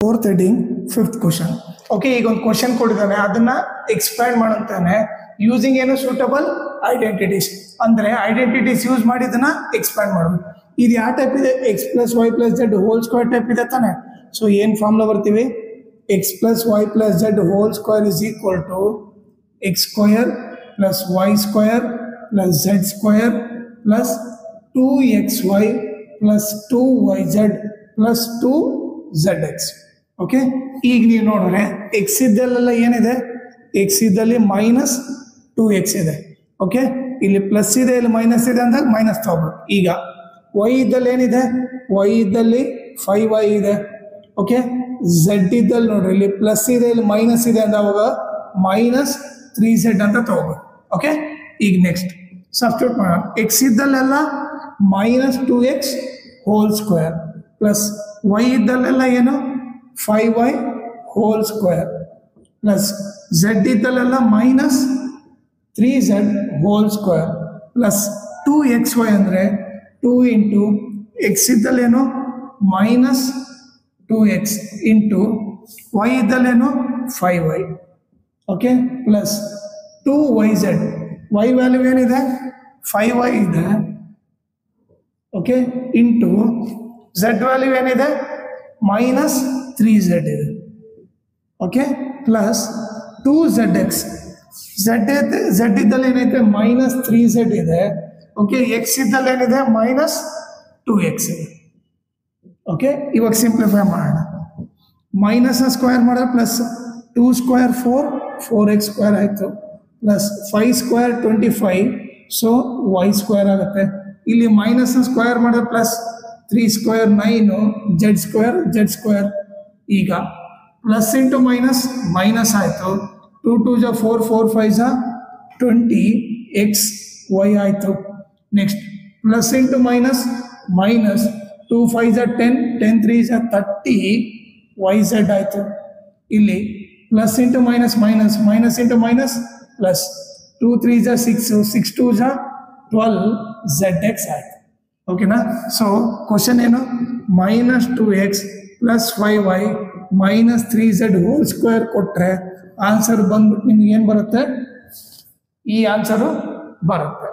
Fourth heading, fifth question. Okay, ಈಗ ಒಂದು question ಕೊಟ್ಟಿದ್ದಾನೆ, ಅದನ್ನ ಎಕ್ಸ್ಪ್ಲೈನ್ ಮಾಡಂತಾನೆ ಯೂಸಿಂಗ್ ಏನು ಸೂಟಬಲ್ ಐಡೆಂಟಿಟೀಸ್. ಅಂದ್ರೆ ಐಡೆಂಟಿಟೀಸ್ ಯೂಸ್ ಮಾಡಿ ಇದನ್ನ ಎಕ್ಸ್ಪ್ಲೈನ್ ಮಾಡೋದು. ಇದು ಯಾವ ಟೈಪ್ ಇದೆ? X plus y plus z whole square type ಇದೆ ತಾನೆ. ಸೊ ಏನ್ ಫಾರ್ಮುಲಾ ಬರ್ತೀವಿ? X plus y plus z whole square is equal to x square plus y square plus z square plus 2xy plus 2yz plus 2zx. Okay, ಈಗ ನೀವು ನೋಡಿದ್ರೆ X ಇದ್ದಲ್ಲೆಲ್ಲ ಏನಿದೆ? X ಇದ್ದಲ್ಲಿ minus 2x ಇದೆ. Okay, ಇಲ್ಲಿ plus ಇದೆ, ಇಲ್ಲಿ minus ಇದೆ ಅಂದಾಗ ಮೈನಸ್ ತಗೋಬೇಕು. ಈಗ ವೈ ಇದ್ದಲ್ಲಿ ಏನಿದೆ? ವೈ ಇದ್ದಲ್ಲಿ 5y ಇದೆ. ಓಕೆ, ಝೆಡ್ ಇದ್ದಲ್ಲಿ ನೋಡ್ರಿ ಇಲ್ಲಿ ಪ್ಲಸ್ ಇದೆ, ಇಲ್ಲಿ ಮೈನಸ್ ಇದೆ ಅಂದಾಗ ಮೈನಸ್ 3z ಅಂತ ತಗೋಬೇಕು. ಓಕೆ, ಈಗ ನೆಕ್ಸ್ಟ್ ಸಬ್ಸ್ಟಿಟ್ಯೂಟ್ ಮಾಡೋಣ. ಎಕ್ಸ್ ಇದ್ದಲ್ಲೆಲ್ಲ minus 2x whole square plus y ಇದ್ದಲ್ಲೆಲ್ಲ ಏನು? 5y whole square plus z ಇದ್ದಲ್ಲೆಲ್ಲ minus 3z whole square plus 2xy ಅಂದರೆ 2 ಇಂಟು ಎಕ್ಸ್ ಇದ್ದಲ್ಲೇನು ಮೈನಸ್ 2x ಇಂಟು ವೈ ಇದ್ದಲ್ಲೇನು 5y. Okay, plus 2yz. Y value ಏನಿದೆ? 5y ಇದೆ. Okay, into z value ಏನಿದೆ? Minus 3z ಇದೆ. Okay, plus 2zx. ಝೆಡ್ ಇದ್ದಲ್ಲಿ ಏನೈತೆ? ಮೈನಸ್ 3z ಇದೆ. ಓಕೆ, ಎಕ್ಸ್ ಇದ್ದಲ್ಲಿ ಏನಿದೆ? ಮೈನಸ್ 2x ಇದೆ. ಓಕೆ, ಇವಾಗ ಸಿಂಪ್ಲಿಫೈ ಮಾಡೋಣ. ಮೈನಸ್ ಸ್ಕ್ವೇರ್ ಮಾಡಿದ್ರೆ ಪ್ಲಸ್ 2 ಸ್ಕ್ವೇರ್ 4, 4x ಸ್ಕ್ವೇರ್ ಆಯಿತು plus 5 square 25, so y square ಆಗುತ್ತೆ. ಇಲ್ಲಿ ಮೈನಸ್ ಸ್ಕ್ವೇರ್ ಮಾಡಿದ್ರೆ plus 3 square 9, z square z square. ಈಗ ಪ್ಲಸ್ ಇಂಟು ಮೈನಸ್ ಮೈನಸ್ ಆಯಿತು. 2 2 ಜ 4, 4 5 ಜ 20 ಎಕ್ಸ್ ವೈ ಆಯಿತು. Next plus into minus minus 2 5 ಜ 10, 10 3 ಜ 30 ವೈ ಝೆಡ್ ಆಯಿತು. ಇಲ್ಲಿ plus into minus minus, minus into minus plus 2 3 ಜ 6, 6 2 ಜ 12 zx ಆಯಿತು. ಓಕೆನಾ? ಸೊ ಕ್ವಶನ್ ಏನು? Minus 2x plus 5y minus 3z whole square ಕೊಟ್ಟರೆ ಆನ್ಸರ್ ಬಂದ್ಬಿಟ್ಟು ನಿಮ್ಗೆ ಏನು ಬರುತ್ತೆ? ಈ ಆನ್ಸರು ಬರುತ್ತೆ.